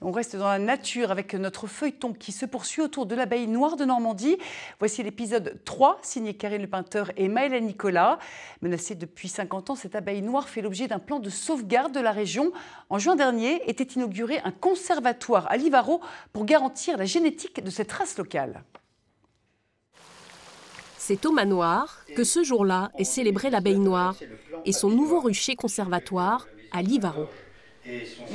On reste dans la nature avec notre feuilleton qui se poursuit autour de l'abeille noire de Normandie. Voici l'épisode 3, signé Karine Lepeinter et Maëla Nicolas. Menacée depuis 50 ans, cette abeille noire fait l'objet d'un plan de sauvegarde de la région. En juin dernier, était inauguré un conservatoire à Livaro pour garantir la génétique de cette race locale. C'est au manoir que ce jour-là est célébrée l'abeille noire et son nouveau rucher conservatoire à Livaro.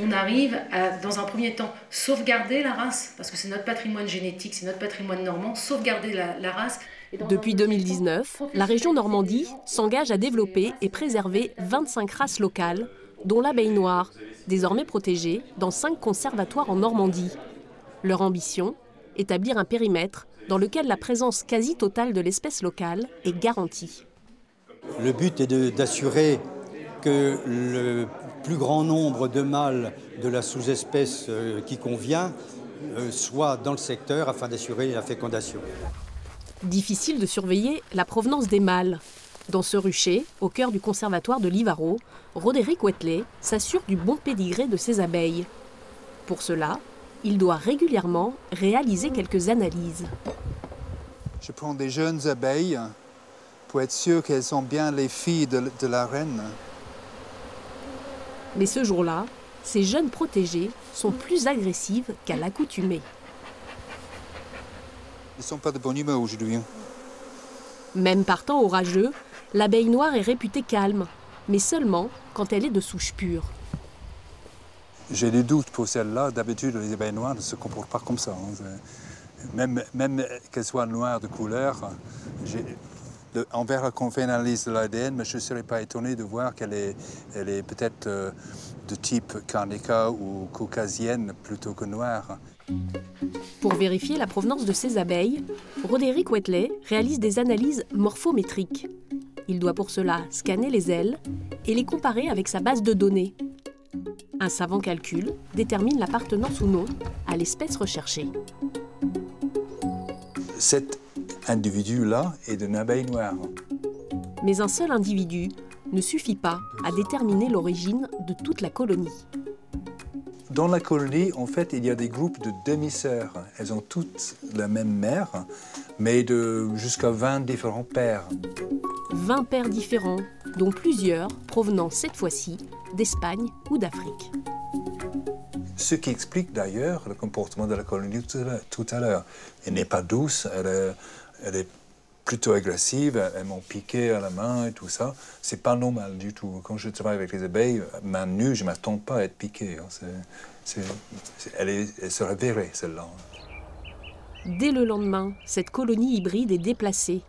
On arrive à, dans un premier temps, sauvegarder la race, parce que c'est notre patrimoine génétique, c'est notre patrimoine normand, sauvegarder la race. Depuis 2019, la région Normandie s'engage à développer et préserver 25 races locales, dont l'abeille noire, désormais protégée dans 5 conservatoires en Normandie. Leur ambition, établir un périmètre dans lequel la présence quasi totale de l'espèce locale est garantie. Le but est d'assurer que le plus grand nombre de mâles de la sous-espèce qui convient soit dans le secteur afin d'assurer la fécondation. Difficile de surveiller la provenance des mâles. Dans ce rucher, au cœur du conservatoire de Livaro, Roderick Wetley s'assure du bon pédigré de ses abeilles. Pour cela, il doit régulièrement réaliser quelques analyses. Je prends des jeunes abeilles pour être sûr qu'elles sont bien les filles de la reine. Mais ce jour-là, ces jeunes protégées sont plus agressives qu'à l'accoutumée. Ils ne sont pas de bonne humeur aujourd'hui. Même par temps orageux, l'abeille noire est réputée calme, mais seulement quand elle est de souche pure. J'ai des doutes pour celle-là. D'habitude, les abeilles noires ne se comportent pas comme ça. Même qu'elles soient noires de couleur, on verra qu'on fait une analyse de l'ADN, mais je ne serais pas étonné de voir qu'elle est peut-être de type Carnica ou caucasienne plutôt que noire. Pour vérifier la provenance de ces abeilles, Roderick Wetley réalise des analyses morphométriques. Il doit pour cela scanner les ailes et les comparer avec sa base de données. Un savant calcul détermine l'appartenance ou non à l'espèce recherchée. Cet individu-là est d'une abeille noire. Mais un seul individu ne suffit pas à déterminer l'origine de toute la colonie. Dans la colonie, en fait, il y a des groupes de demi-sœurs. Elles ont toutes la même mère, mais jusqu'à 20 différents pères. 20 pères différents, dont plusieurs provenant cette fois-ci d'Espagne ou d'Afrique. Ce qui explique d'ailleurs le comportement de la colonie tout à l'heure. Elle n'est pas douce, elle est plutôt agressive, elles m'ont piqué à la main et tout ça. C'est pas normal du tout. Quand je travaille avec les abeilles, main nue, je ne m'attends pas à être piqué. Elle se réveillerait, celle-là. Dès le lendemain, cette colonie hybride est déplacée.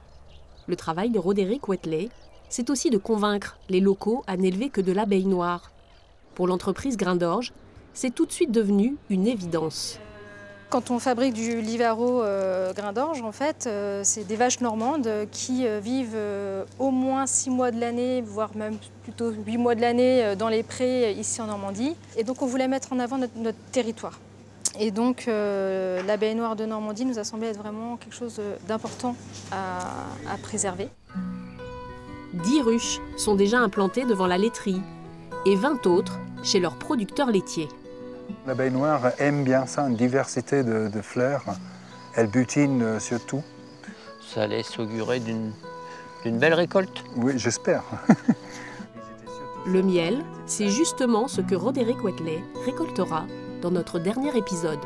Le travail de Roderick Wetley, c'est aussi de convaincre les locaux à n'élever que de l'abeille noire. Pour l'entreprise Grain d'Orge, c'est tout de suite devenu une évidence. Quand on fabrique du Livaro Grain d'Orge, en fait, c'est des vaches normandes qui vivent au moins 6 mois de l'année, voire même plutôt 8 mois de l'année dans les prés ici en Normandie. Et donc on voulait mettre en avant notre territoire. Et donc l'abeille noire de Normandie nous a semblé être vraiment quelque chose d'important à préserver. 10 ruches sont déjà implantées devant la laiterie et 20 autres chez leurs producteurs laitiers. L'abeille noire aime bien ça, une diversité de fleurs. Elle butine sur tout. Ça laisse augurer d'une belle récolte. Oui, j'espère. Le miel, c'est justement ce que Roderick Wetley récoltera dans notre dernier épisode.